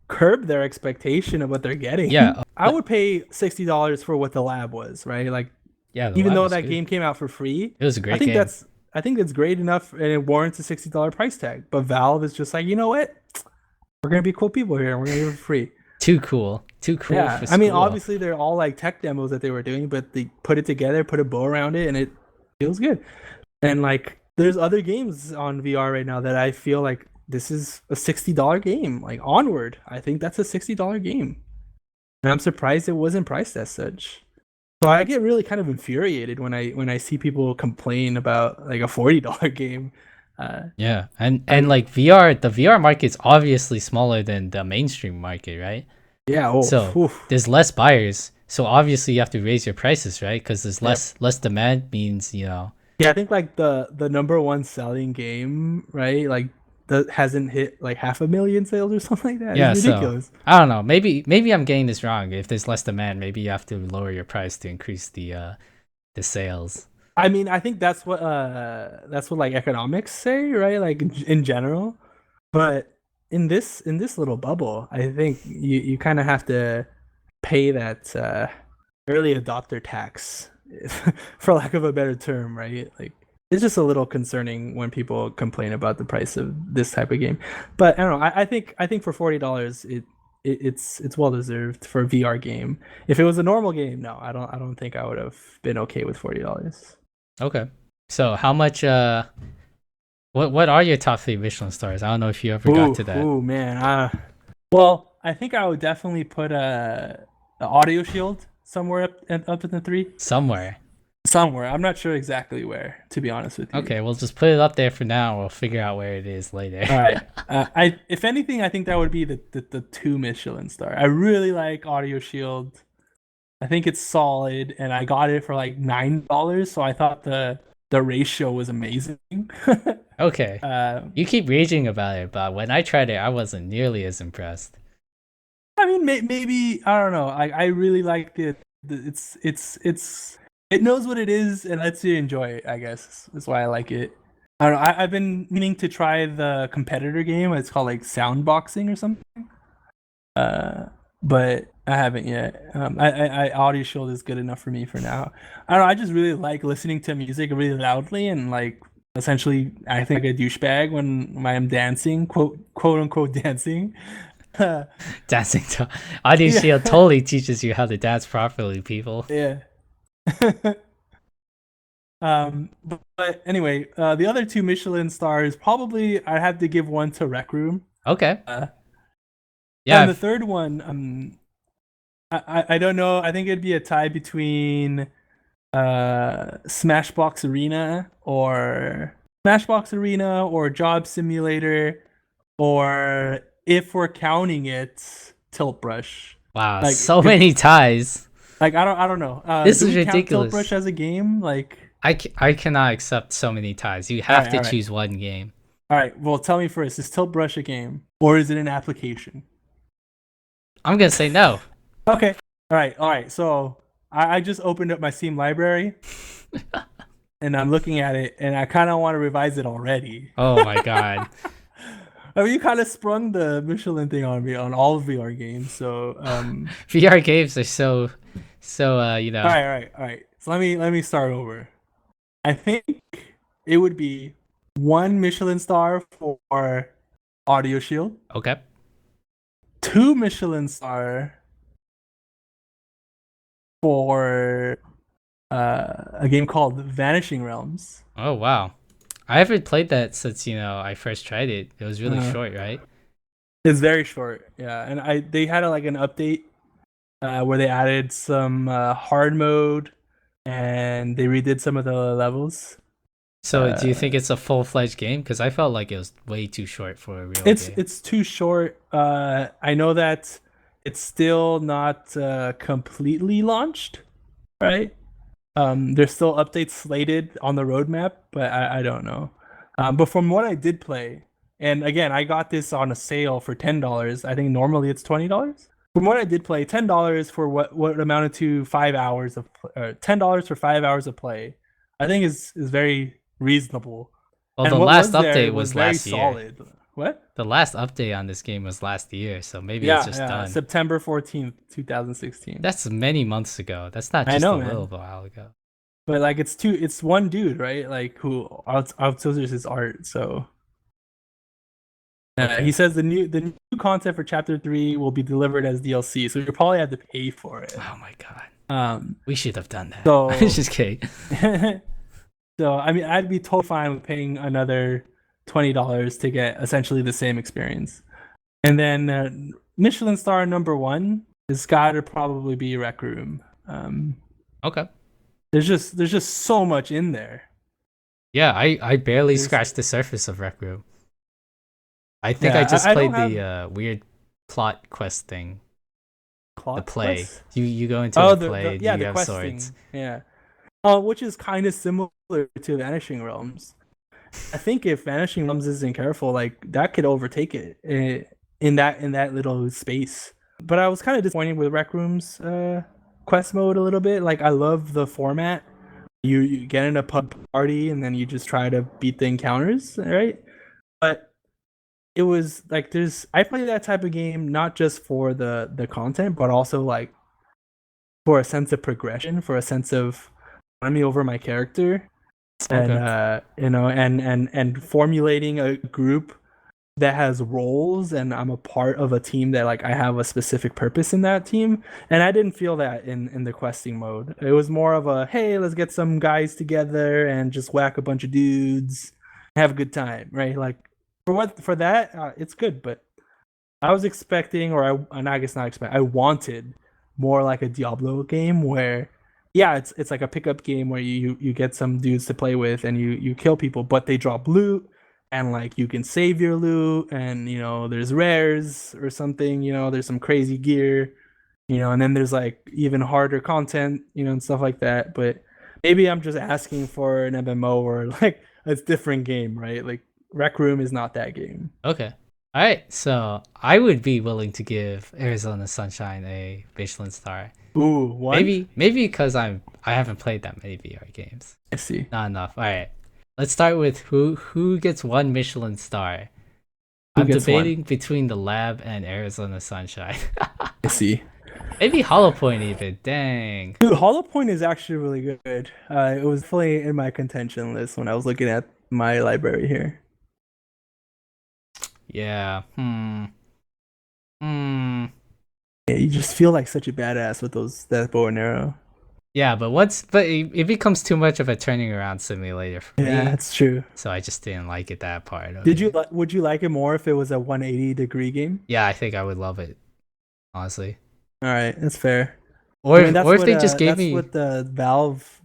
curb their expectation of what they're Yeah, getting. I would pay $60 for what the lab was, right? Like yeah, the even lab though was that good. game came out for free, It was a I great think game. that's I think that's great enough and it warrants a $60 price tag. But Valve is just like, you know what? We're gonna be cool people here and we're gonna give it for free. Too cool. Too cool Yeah. for I mean school. obviously they're all like tech demos that they were doing, but they put it together, put a bow around it, and it feels good. And like there's other games on VR right now that I feel like this is a $60 game. Like Onward, I think that's a $60 game. And I'm surprised it wasn't priced as such. So I get really kind of infuriated when I see people complain about like a $40 game. Uh, Yeah, and I like VR, the VR market's obviously smaller than the mainstream market, right? yeah, oh, So oof, there's less buyers. So obviously you have to raise your prices, right? Because there's yep. less demand means, you know. Yeah, I think like the number one selling game, right? Like that hasn't hit like half a million sales or something like that. It's Yeah, so ridiculous. I don't know. Maybe I'm getting this wrong. If there's less demand, maybe you have to lower your price to increase the sales. I mean, I think that's what like economics say, right? Like in general. But in this little bubble, I think you kind of have to pay that early adopter tax, for lack of a better term, right? Like it's just a little concerning when people complain about the price of this type of game. But I don't know. I think for $40, it's well deserved for a VR game. If it was a normal game, no, I don't think I would have been okay with $40. Okay. So how much what are your top three Michelin stars? I don't know if you ever got Ooh, to that. ooh, man. Well, I think I would definitely put a audio shield somewhere up in the three. Somewhere. Somewhere. I'm not sure exactly where, to be honest with you. Okay, we'll just put it up there for now. We'll figure out where it is later. All right. I if anything, I think that would be the two Michelin star. I really like Audio Shield. I think it's solid, and I got it for like $9, so I thought the ratio was amazing. Okay. uh, You keep raging about it, but when I tried it, I wasn't nearly as impressed. I mean, maybe I don't know. I really like it. It knows what it is and lets you enjoy it. I guess that's why I like it. I don't know. I've been meaning to try the competitor game. It's called like Soundboxing or something. Uh, but I haven't yet. Audio Shield is good enough for me for now. I don't know. I just really like listening to music really loudly and like essentially acting like a douchebag when I'm dancing, quote unquote dancing. Dancing to Audio Yeah, Shield totally teaches you how to dance properly, people. yeah. But anyway, the other two Michelin stars probably I have to give one to Rec Room. Okay. Uh, Yeah. and the third one, I don't know. I think it'd be a tie between Smashbox Arena or Job Simulator, or if we're counting it, Tilt Brush. Wow, Like so if many ties. I don't know. This Do is we count Tilt Brush ridiculous. as a game? Like I cannot accept so many ties. You all have right, to all right. choose one game. All right. Well, tell me first, is Tilt Brush a game or is it an application? I'm gonna say no. Okay. All right. All right. So I just opened up my Steam library and I'm looking at it and I kind of want to revise it already. Oh my god. I mean, you kind of sprung the Michelin thing on me on all VR games. So, VR games are so you all know. right, all right, all right. So let me start over. I think it would be one Michelin star for Audio Shield, Okay. two Michelin star for a game called Vanishing Realms. Oh wow. I haven't played that since I first tried it. It was really short, right? It's very short, yeah. And they had like an update where they added some hard mode, and they redid some of the levels. So do you think it's a full-fledged game? Because I felt like it was way too short for a real game. It's too short. I know that it's still not completely launched, right? There's still updates slated on the roadmap, but I don't know. But from what I did play, and again, I got this on a sale for $10. I think normally it's $20. From what I did play, $10 for what amounted to 5 hours of $10 for 5 hours of play, I think is very reasonable. Well, And the what last was there update was was very last year. solid. What? The last update on this game was last year, so maybe it's just done. September 14th, 2016. That's many months ago. That's not I just know, a man. little while ago. But like it's one dude, right? Like who outsources his art. So Okay. he says the new content for chapter 3 will be delivered as DLC, so you'll probably have to pay for it. Oh my god. We should have done that. So I'm just kidding. So I mean, I'd be totally fine with paying another $20 to get essentially the same experience. And then Michelin star number 1 has got to probably be RecRoom. Okay. There's just so much in there. Yeah, I barely scratched the surface of RecRoom. I think I just played the weird plot quest thing. The play. Quest? You go into a play and you the have swords. Thing. Yeah. Which is kind of similar to Vanishing Realms. I think if Vanishing Realms isn't careful, like that could overtake it in that little space. But I was kind of disappointed with RecRoom's quest mode a little bit. Like I love the format. You get in a pub party and then you just try to beat the encounters, right? But it was like I play that type of game not just for the content, but also like for a sense of progression, for a sense of autonomy over my character. And and formulating a group that has roles, and I'm a part of a team that like I have a specific purpose in that team. And I didn't feel that in the questing mode. It was more of a, hey, let's get some guys together and just whack a bunch of dudes, have a good time, right? Like for that, it's good. But I was expecting, I wanted more like a Diablo game where, yeah, it's like a pickup game where you get some dudes to play with and you kill people, but they drop loot and like you can save your loot, and there's rares or something, there's some crazy gear, and then there's like even harder content, and stuff like that. But maybe I'm just asking for an MMO or like a different game, right? Like RecRoom is not that game. Okay. All right. So I would be willing to give Arizona Sunshine a Michelin star. Ooh, what? Maybe because I haven't played that many VR games. I see. Not enough. All right. Let's start with who gets 1 Michelin star. I'm debating between the lab and Arizona Sunshine. I see. Maybe Hollow Point even. Dang. Dude, Hollow Point is actually really good. It was definitely in my contention list when I was looking at my library here. Yeah. Yeah, you just feel like such a badass with that bow and arrow. Yeah, but it becomes too much of a turning around simulator for me. Yeah, that's true. So I just didn't like it, that part. Would you like it more if it was a 180-degree game? Yeah, I think I would love it. Honestly. All right, that's fair. Or if they just gave me what the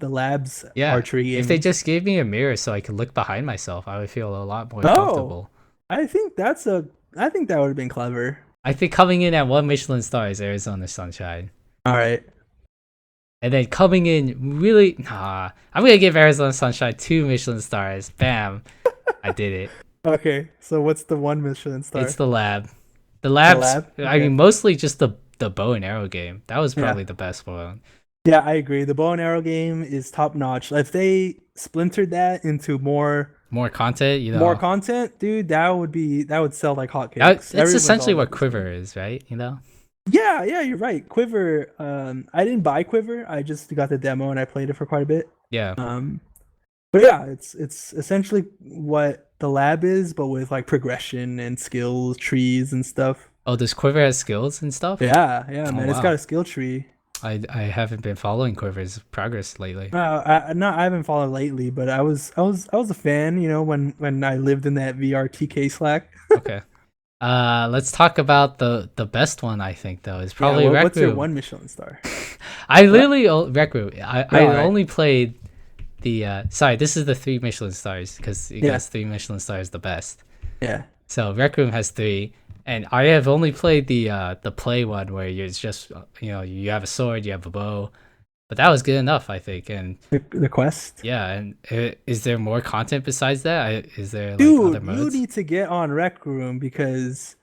Labs archery game. If they just gave me a mirror so I could look behind myself, I would feel a lot more comfortable. I think that would have been clever. I think coming in at 1 Michelin star is Arizona Sunshine. All right. And then coming in really, I'm gonna give Arizona Sunshine 2 Michelin stars. Bam, I did it. Okay, so what's the 1 Michelin star? It's the lab. The lab's, Okay. I mean, mostly just the bow and arrow game. That was probably the best one. Yeah, I agree. The bow and arrow game is top notch. If they splintered that into more content, more content, dude, that would sell like hotcakes. It's essentially what Quiver is, right? Yeah, you're right. Quiver. I didn't buy Quiver. I just got the demo and I played it for quite a bit. Yeah. But yeah, it's essentially what the lab is, but with like progression and skills trees and stuff. Oh, does Quiver have skills and stuff? Yeah, man. Wow. It's got a skill tree. I haven't been following Corver's progress lately. I haven't followed lately, but I was a fan, when I lived in that VRTK Slack. Okay. Let's talk about the best one. I think though is Yeah, probably Rec what's your Room. one Michelin star? I What? literally Rec Room. I All right. only played the sorry. This is the 3 Michelin stars because it Yeah, goes 3 Michelin stars the best. yeah. So Rec Room has three, and I have only played the play one where you're just you have a sword, you have a bow, but that was good enough, I think. And The quest. yeah, and is there more content besides that? Is there like other Dude, you modes? need to get on Rec Room because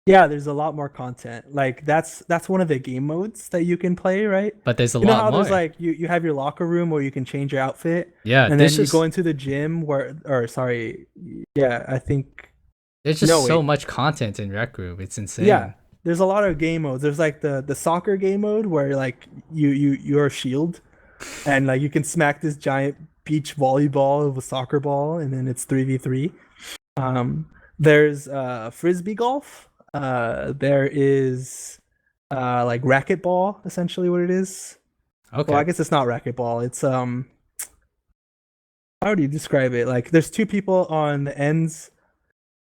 yeah, there's a lot more content. Like that's one of the game modes that you can play, right? But there's a You know lot how there's more. like you have your locker room where you can change your outfit, Yeah, and then you go into the gym where or sorry, yeah, I think there's no just so wait. much content in Rec Room. It's Yeah. insane. There's a lot of game modes. There's like the soccer game mode where like you're a shield and like you can smack this giant beach volleyball with a soccer ball and then it's 3v3. Um, there's frisbee golf. There is like racquetball, essentially what it is. Well, Okay. I guess it's not racquetball. It's how do you describe it? Like there's two people on the ends,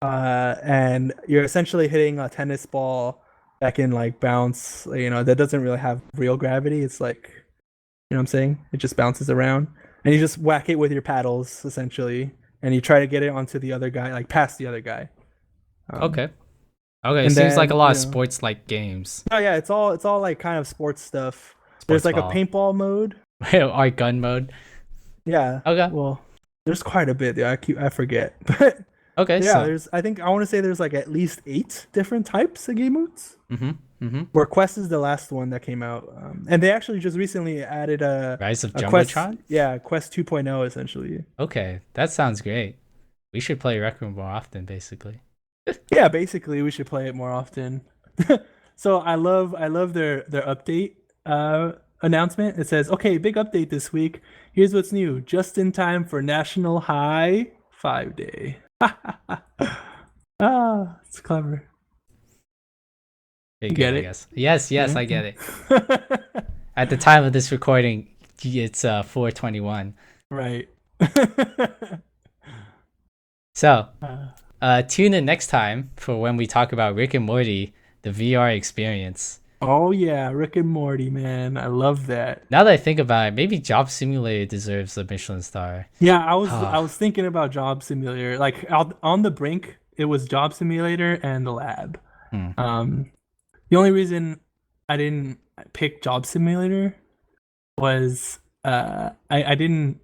and you're essentially hitting a tennis ball that can like bounce. That doesn't really have real gravity. It's like what I'm saying? It just bounces around, and you just whack it with your paddles essentially, and you try to get it onto the other guy, like past the other guy. Um, Okay. Okay. It and seems like a then lot of sports like games. oh yeah, it's all like kind of sports stuff. There's Sports like a ball. paintball mode. Or gun mode. Yeah, Okay. well, there's quite a bit. Yeah, I forget, but Okay. yeah, So. there's. I want to say there's like at least 8 different types of game modes. Mm-hmm. Mm-hmm. Where Quest is the last one that came out, and they actually just recently added Rise of a Quest, Jumbotron. yeah, Quest 2.0 essentially. Okay, that sounds great. We should play Rec Room more often, basically. Yeah, basically we should play it more often. So I love their update announcement. It says, "Okay, big update this week. Here's what's new. Just in time for National High 5 Day." Ah, it's clever. Pretty You good, get I it? guess. Yes, yes, Yeah. I get it. At the time of this recording, it's 4:21. Right. So, Uh, tune in next time for when we talk about Rick and Morty, the VR experience. oh yeah, Rick and Morty, man. I love that. Now that I think about it, maybe Job Simulator deserves a Michelin star. Yeah, I was I Ah, was thinking about Job Simulator. Like on the brink, it was Job Simulator and the lab. hmm. The only reason I didn't pick Job Simulator was I didn't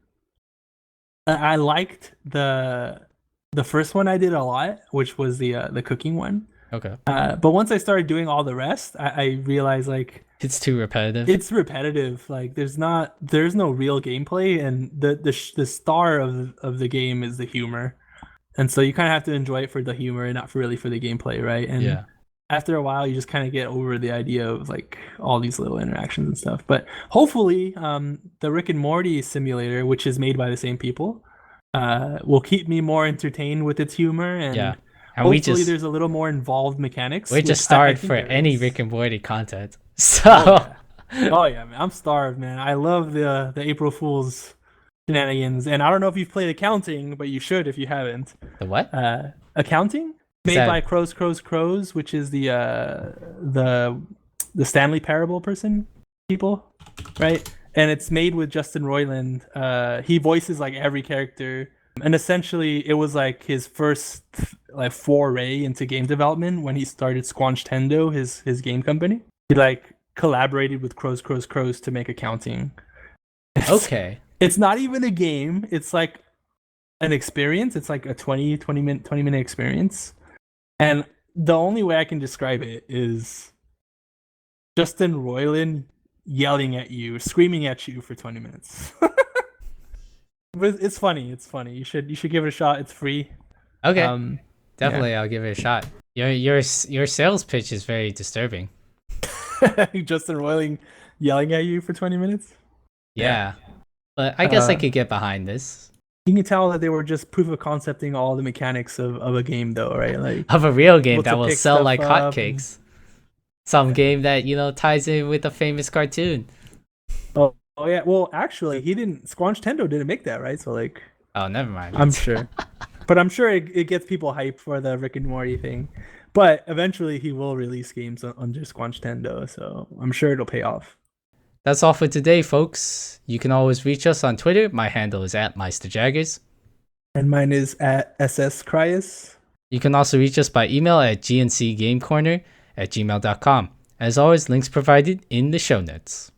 I liked the first one I did a lot, which was the cooking one. Okay. But once I started doing all the rest, I realized like It's too repetitive. it's repetitive. Like there's no real gameplay, and the star of the game is the humor, and so you kind of have to enjoy it for the humor and not for really for the gameplay, right? And Yeah. after a while, you just kind of get over the idea of like all these little interactions and stuff. But hopefully, the Rick and Morty simulator, which is made by the same people, will keep me more entertained with its humor Yeah. and. And Hopefully, there's a little more involved mechanics. we're just Which I starved think for there any is. Rick and Morty content. Oh So, yeah. Oh yeah, man. I'm starved, man. I love the April Fool's shenanigans. And I don't know if you've played Accounting, but you should if you haven't. the what? Accounting? Is Made by that Crows, which is the Stanley Parable people, right? And it's made with Justin Roiland. He voices like every character. And essentially it was like his first like foray into game development when he started Squanch Tendo, his game company. He like collaborated with Crows to make Accounting. okay? It's not even a game. It's like an experience. It's like a 20 minute experience. And the only way I can describe it is Justin Roiland yelling at you, screaming at you for 20 minutes. But it's funny. It's funny. You should give it a shot. It's free. Okay. Um, Definitely, I'll give it a shot. Your sales pitch is very disturbing. Justin Roiland yelling at you for 20 minutes. Yeah, but I guess I Uh, could get behind this. You can tell that they were just proof of concepting all the mechanics of a game, though, right? Like Of a real game able that to will pick sell stuff like up hotcakes. Some game that ties in with a famous cartoon. Oh yeah. Well, actually, he didn't. Squanch Tendo didn't make that, right? So like, Oh, never mind. I'm sure, but I'm sure it gets people hyped for the Rick and Morty thing. But eventually, he will release games under Squanch Tendo, so I'm sure it'll pay off. That's all for today, folks. You can always reach us on Twitter. My handle is at MeisterJaggers. And mine is at SS Cryus. You can also reach us by email at GandCgamecorner@gmail.com. As always, links provided in the show notes.